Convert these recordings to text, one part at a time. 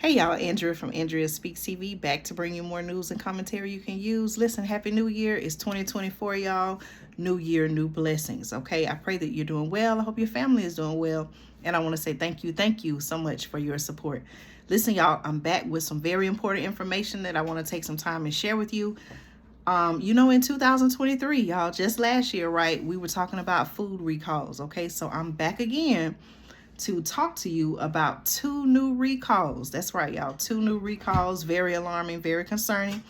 Hey y'all, Andrea from Andrea Speaks TV, back to bring you more news and commentary you can use. Listen, Happy New Year. It's 2024, y'all. New year, new blessings, okay? I pray that you're doing well. I hope your family is doing well. And I want to say thank you so much for your support. Listen, y'all, I'm back with some very important information that I want to take some time and share with you. In 2023, y'all, just last year, right, we were talking about food recalls, okay? So I'm back again to talk to you about two new recalls. That's right, y'all. Two new recalls, very alarming, very concerning.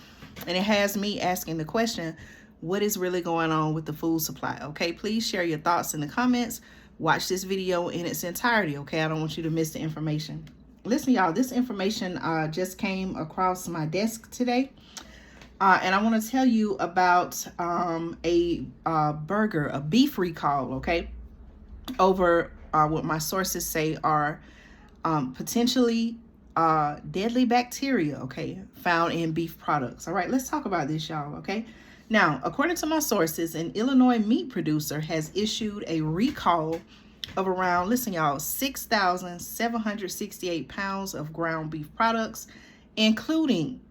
And it has me asking the question, what is really going on with the food supply? Okay, please share your thoughts in the comments. Watch this video in its entirety, okay? I don't want you to miss the information. Listen, y'all, this information just came across my desk today. And I want to tell you about a beef recall, okay? Over what my sources say are potentially deadly bacteria, okay, found in beef products. All right, let's talk about this, y'all, okay? Now, according to my sources, an Illinois meat producer has issued a recall of around, listen, y'all, 6,768 pounds of ground beef products, including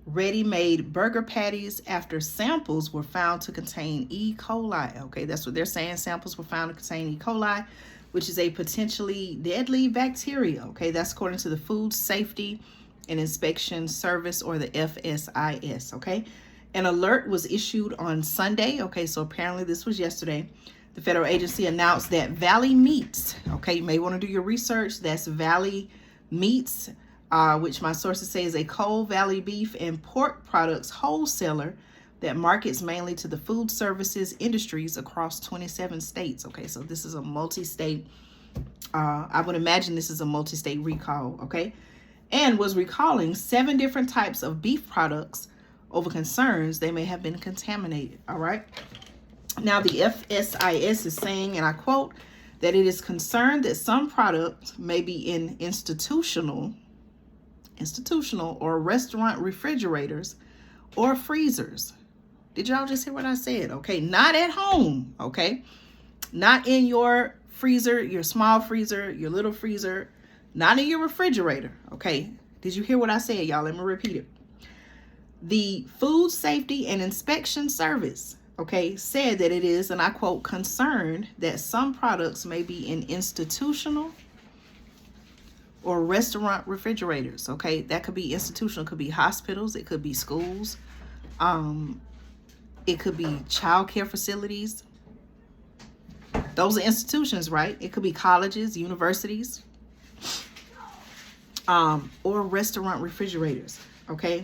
ready-made burger patties, after samples were found to contain E. coli. Okay, that's what they're saying. Samples were found to contain E. coli, which is a potentially deadly bacteria. Okay, that's according to the Food Safety and Inspection Service, or the FSIS. Okay, an alert was issued on Sunday. Okay, so apparently this was yesterday. The federal agency announced that Valley Meats, okay, you may want to do your research. That's Valley Meats, which my sources say is a Coal Valley beef and pork products wholesaler that markets mainly to the food services industries across 27 states. Okay, so this is a multi-state, I would imagine this is a multi-state recall, okay? And was recalling 7 different types of beef products over concerns they may have been contaminated, all right? Now, the FSIS is saying, and I quote, that it is concerned that some products may be in institutional or restaurant refrigerators or freezers. Did y'all just hear what I said? Okay, not at home, okay? Not in your freezer, your small freezer, your little freezer, not in your refrigerator, okay? Did you hear what I said, y'all? Let me repeat it. The Food Safety and Inspection Service, okay, said that it is, and I quote, concerned that some products may be in institutional or restaurant refrigerators, okay? That could be institutional, could be hospitals, it could be schools, it could be child care facilities. Those are institutions, right? It could be colleges, universities, or restaurant refrigerators, okay?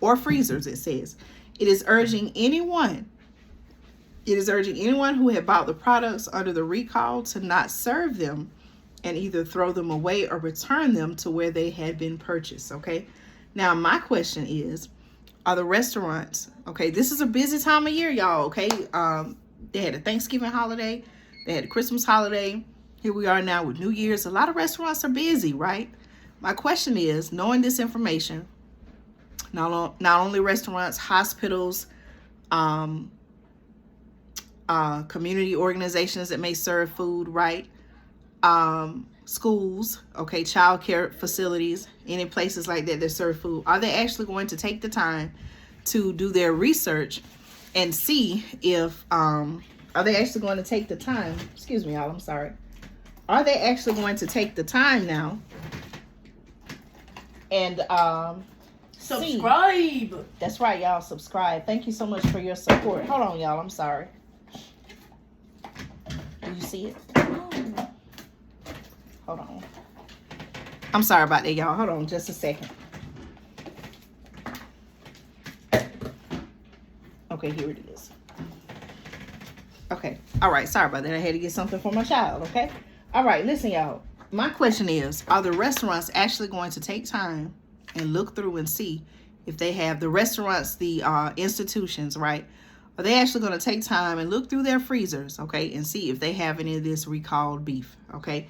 Or freezers, it says. It is urging anyone who had bought the products under the recall to not serve them and either throw them away or return them to where they had been purchased, okay? Now, my question is, are the restaurants, okay, this is a busy time of year, y'all, okay? They had a Thanksgiving holiday. They had a Christmas holiday. Here we are now with New Year's. A lot of restaurants are busy, right? My question is, knowing this information, not only restaurants, hospitals, community organizations that may serve food, right? Schools, okay, child care facilities, any places like that that serve food, are they actually going to take the time to do their research and see if, are they actually going to take the time, excuse me, y'all, I'm sorry. Are they actually going to take the time now and subscribe? See? That's right, y'all, subscribe. Thank you so much for your support. Hold on, y'all, I'm sorry. Do you see it? Hold on. I'm sorry about that, y'all. Hold on just a second. Okay, here it is. Okay. All right. Sorry about that. I had to get something for my child, okay? All right. Listen, y'all. My question is, are the restaurants actually going to take time and look through and see if they have the restaurants, the institutions, right? Are they actually going to take time and look through their freezers, okay, and see if they have any of this recalled beef, okay?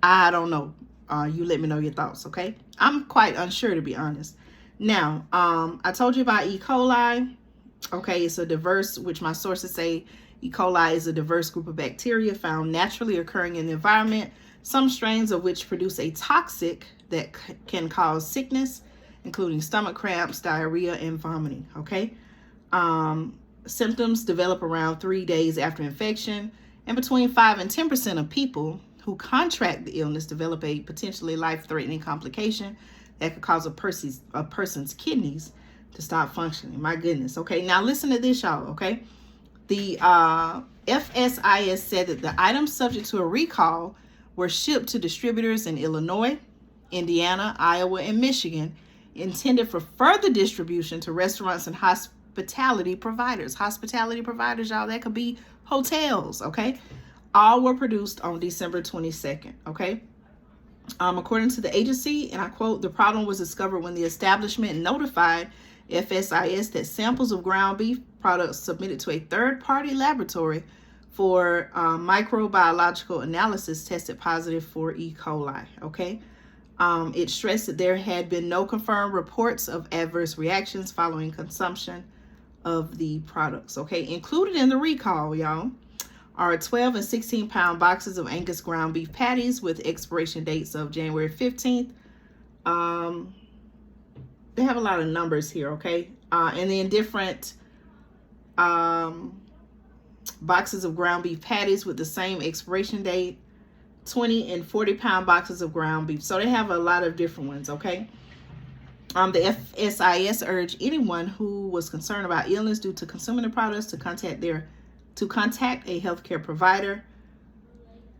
I don't know. You let me know your thoughts, okay? I'm quite unsure, to be honest. Now, I told you about E. coli. Okay, it's a diverse, which my sources say E. coli is a diverse group of bacteria found naturally occurring in the environment some strains of which produce a toxic that can cause sickness, including stomach cramps, diarrhea, and vomiting, okay? Symptoms develop around 3 days after infection, and between 5 and 10% of people who contract the illness develop a potentially life-threatening complication that could cause a person's kidneys to stop functioning. My goodness. Okay, now listen to this, y'all. Okay, the FSIS said that the items subject to a recall were shipped to distributors in Illinois, Indiana, Iowa, and Michigan, intended for further distribution to restaurants and hospitality providers. Hospitality providers, y'all, that could be hotels. Okay, all were produced on December 22nd. Okay. According to the agency, and I quote, "The problem was discovered when the establishment notified FSIS that samples of ground beef products submitted to a third-party laboratory for microbiological analysis tested positive for E. coli." Okay. It stressed that there had been no confirmed reports of adverse reactions following consumption of the products. Okay. Included in the recall, y'all, are 12 and 16 pound boxes of Angus ground beef patties with expiration dates of January 15th. They have a lot of numbers here, okay? And then different boxes of ground beef patties with the same expiration date, 20 and 40 pound boxes of ground beef. So they have a lot of different ones, okay? The FSIS urged anyone who was concerned about illness due to consuming the products to contact a healthcare provider.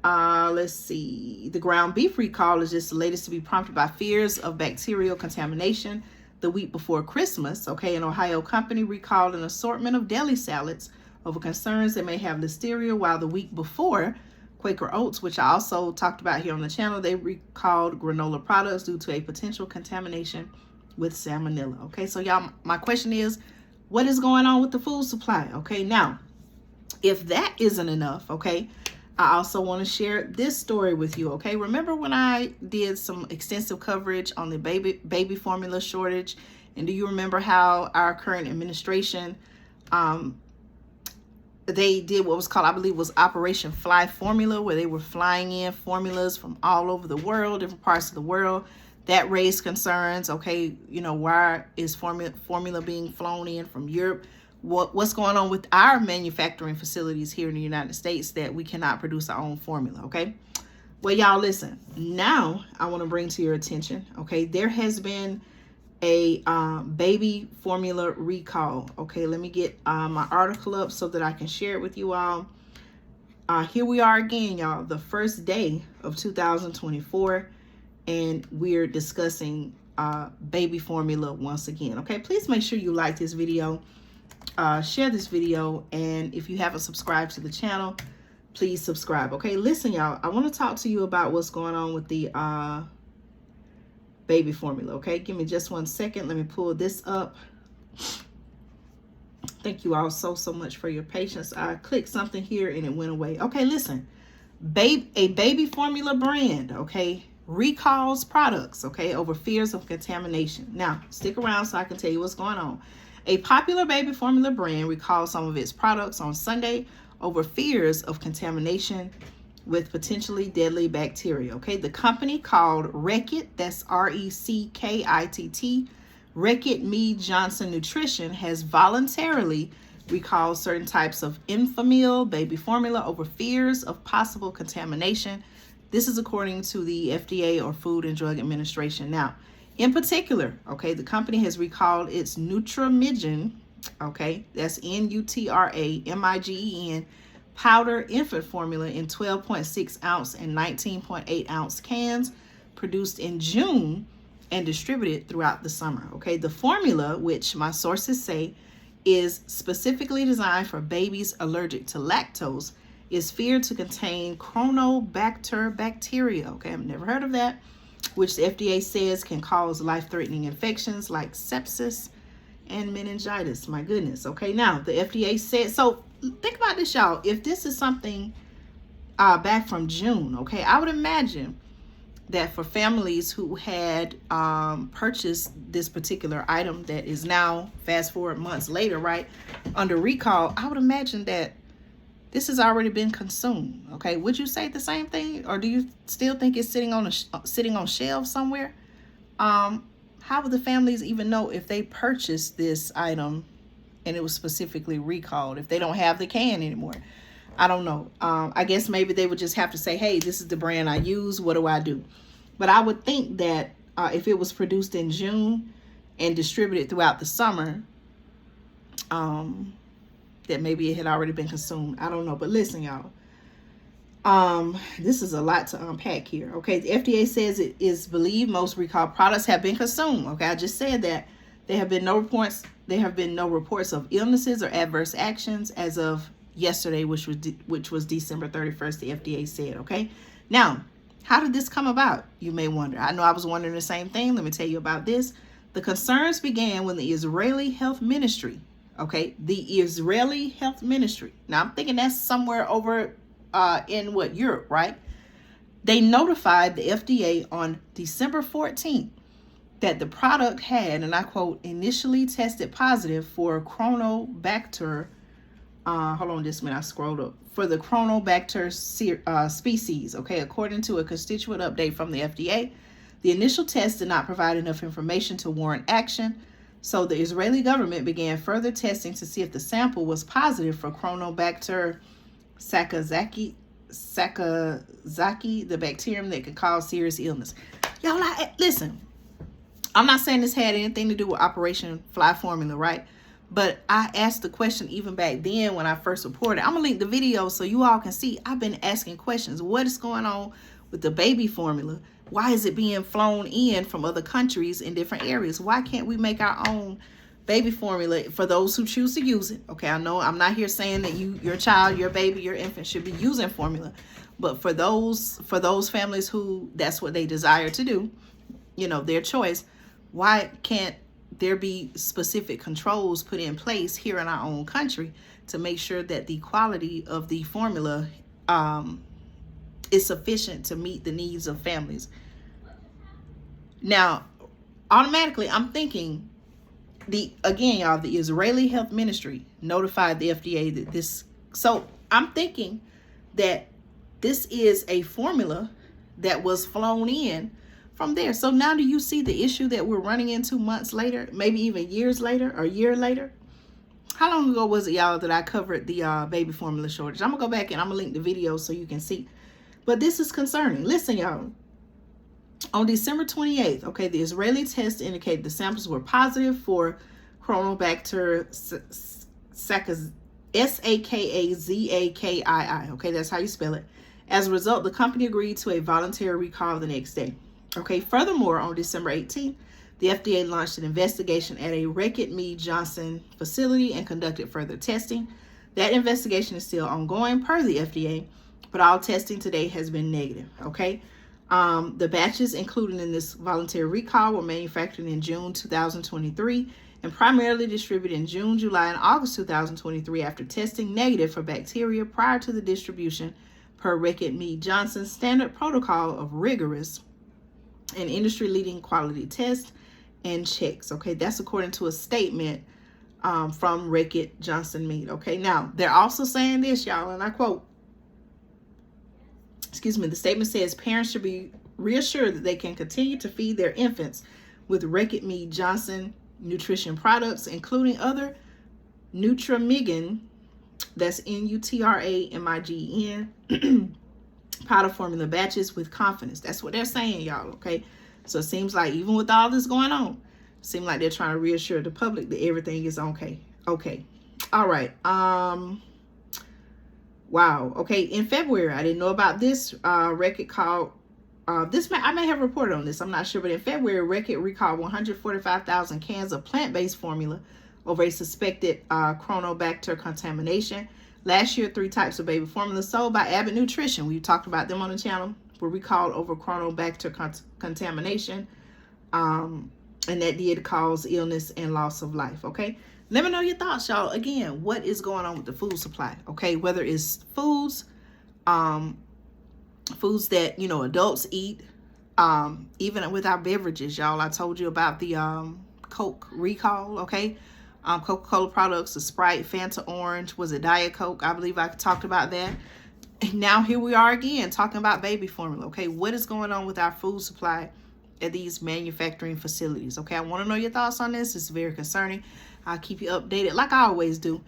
Let's see. The ground beef recall is just the latest to be prompted by fears of bacterial contamination the week before Christmas. Okay, an Ohio company recalled an assortment of deli salads over concerns they may have listeria, while the week before, Quaker Oats, which I also talked about here on the channel, they recalled granola products due to a potential contamination with salmonella. Okay, so y'all, my question is, what is going on with the food supply? Okay, now, if that isn't enough, okay, I also want to share this story with you, okay? Remember when I did some extensive coverage on the baby formula shortage? And do you remember how our current administration, they did what was called, I believe, was Operation Fly Formula, where they were flying in formulas from all over the world, different parts of the world. That raised concerns, okay, you know, why is formula being flown in from Europe? What's going on with our manufacturing facilities here in the United States that we cannot produce our own formula, okay? Well, y'all, listen. Now, I want to bring to your attention, okay, there has been a baby formula recall, okay? Let me get my article up so that I can share it with you all. Here we are again, y'all, the first day of 2024, and we're discussing baby formula once again, okay? Please make sure you like this video. Share this video, and if you haven't subscribed to the channel, please subscribe. Okay, listen, y'all, I want to talk to you about what's going on with the baby formula. Okay, give me just 1 second. Let me pull this up. Thank you all so much for your patience. I clicked something here and it went away. Okay, listen, a baby formula brand, okay, recalls products, okay, over fears of contamination. Now, stick around so I can tell you what's going on. A popular baby formula brand recalled some of its products on Sunday over fears of contamination with potentially deadly bacteria. Okay, the company called Reckitt, that's R-E-C-K-I-T-T, Reckitt Mead Johnson Nutrition, has voluntarily recalled certain types of Enfamil baby formula over fears of possible contamination. This is according to the FDA, or Food and Drug Administration. Now, in particular, okay, the company has recalled its Nutramigen, okay, that's Nutramigen powder infant formula in 12.6 ounce and 19.8 ounce cans, produced in June and distributed throughout the summer. Okay, the formula, which my sources say is specifically designed for babies allergic to lactose, is feared to contain Chronobacter bacteria. Okay, I've never heard of that, which the FDA says can cause life-threatening infections like sepsis and meningitis. My goodness. Okay, now the FDA said, so think about this, y'all. If this is something back from June, okay, I would imagine that for families who had purchased this particular item that is now, fast forward months later, right, under recall, I would imagine that This has already been consumed. Okay, would you say the same thing, or do you still think it's sitting on sitting on shelves somewhere? How would the families even know if they purchased this item and it was specifically recalled if they don't have the can anymore? I don't know. I guess maybe they would just have to say, hey, this is the brand I use. What do I do? But I would think that if it was produced in June and distributed throughout the summer, that maybe it had already been consumed. I don't know. But listen, y'all. This is a lot to unpack here. Okay, the FDA says it is believed most recalled products have been consumed. Okay, I just said that there have been no reports. There have been no reports of illnesses or adverse actions as of yesterday, which was December 31st. The FDA said. Okay, now how did this come about? You may wonder. I know I was wondering the same thing. Let me tell you about this. The concerns began when the Israeli Health Ministry. Okay, the Israeli Health Ministry. Now I'm thinking that's somewhere over in Europe, right? They notified the FDA on December 14th that the product had, and I quote, initially tested positive for Chronobacter. Hold on just a minute, I scrolled up. For the Chronobacter species, okay, according to a constituent update from the FDA, the initial test did not provide enough information to warrant action. So the Israeli government began further testing to see if the sample was positive for Chronobacter Sakazaki, the bacterium that could cause serious illness. Y'all, listen, I'm not saying this had anything to do with Operation Fly Formula, right? But I asked the question even back then when I first reported. I'm going to link the video so you all can see. I've been asking questions. What is going on with the baby formula? Why is it being flown in from other countries in different areas? Why can't we make our own baby formula for those who choose to use it? Okay, I know I'm not here saying that your child, your baby, your infant should be using formula. But for those families who that's what they desire to do, you know, their choice, why can't there be specific controls put in place here in our own country to make sure that the quality of the formula is sufficient to meet the needs of families? Now, automatically, I'm thinking, the Israeli Health Ministry notified the FDA that this. So I'm thinking that this is a formula that was flown in from there. So now do you see the issue that we're running into months later, maybe even years later or a year later? How long ago was it, y'all, that I covered the baby formula shortage? I'm going to go back and I'm going to link the video so you can see. But this is concerning. Listen, y'all. On December 28th, okay, the Israeli test indicated the samples were positive for Chronobacter Sakazakii. Okay, that's how you spell it. As a result, the company agreed to a voluntary recall the next day. Okay, furthermore, on December 18th, the FDA launched an investigation at a Reckitt Mead Johnson facility and conducted further testing. That investigation is still ongoing per the FDA, but all testing today has been negative. Okay. The batches included in this voluntary recall were manufactured in June 2023 and primarily distributed in June, July, and August 2023 after testing negative for bacteria prior to the distribution per Reckitt Mead Johnson's standard protocol of rigorous and industry-leading quality tests and checks. Okay, that's according to a statement from Reckitt Johnson Mead. Okay, now they're also saying this, y'all, and I quote, the statement says parents should be reassured that they can continue to feed their infants with Reckitt Mead Johnson nutrition products, including other Nutramigen, that's Nutramigen, powder formula batches with confidence. That's what they're saying, y'all, okay? So it seems like even with all this going on, it seems like they're trying to reassure the public that everything is okay. Okay. All right. Wow. Okay. In February, I didn't know about this. Reckitt called I may have reported on this. I'm not sure, but in February, Reckitt recalled 145,000 cans of plant-based formula over a suspected Chronobacter contamination. Last year, 3 types of baby formula sold by Abbott Nutrition, we've talked about them on the channel, were recalled over Chronobacter contamination, and that did cause illness and loss of life. Okay. Let me know your thoughts, y'all. Again, what is going on with the food supply? Okay, whether it's foods that, you know, adults eat, even with our beverages, y'all. I told you about the Coke recall, okay? Coca-Cola products, the Sprite, Fanta Orange, was it Diet Coke? I believe I talked about that. And now here we are again talking about baby formula. Okay, what is going on with our food supply at these manufacturing facilities? Okay, I want to know your thoughts on this. It's very concerning. I'll keep you updated like I always do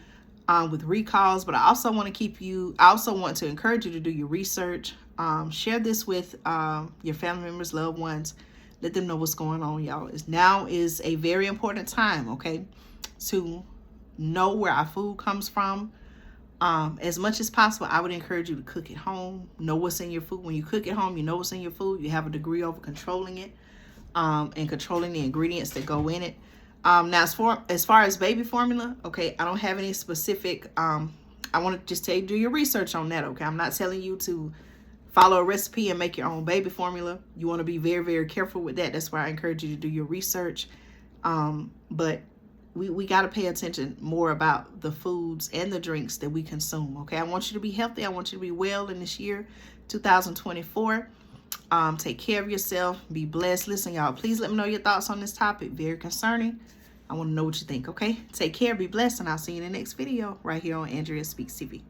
with recalls, but I also want to encourage you to do your research. Share this with your family members, loved ones. Let them know what's going on, y'all. Now is a very important time, okay, to know where our food comes from. As much as possible, I would encourage you to cook at home. Know what's in your food. When you cook at home, you know what's in your food. You have a degree over controlling it, and controlling the ingredients that go in it. Now, as far as baby formula, okay, I don't have any specific. I want to just tell you, do your research on that, okay? I'm not telling you to follow a recipe and make your own baby formula. You want to be very, very careful with that. That's why I encourage you to do your research. But we got to pay attention more about the foods and the drinks that we consume, okay? I want you to be healthy. I want you to be well in this year, 2024. Take care of yourself. Be blessed. Listen, y'all, please let me know your thoughts on this topic. Very concerning. I want to know what you think, okay? Take care. Be blessed, and I'll see you in the next video right here on Andrea Speaks TV.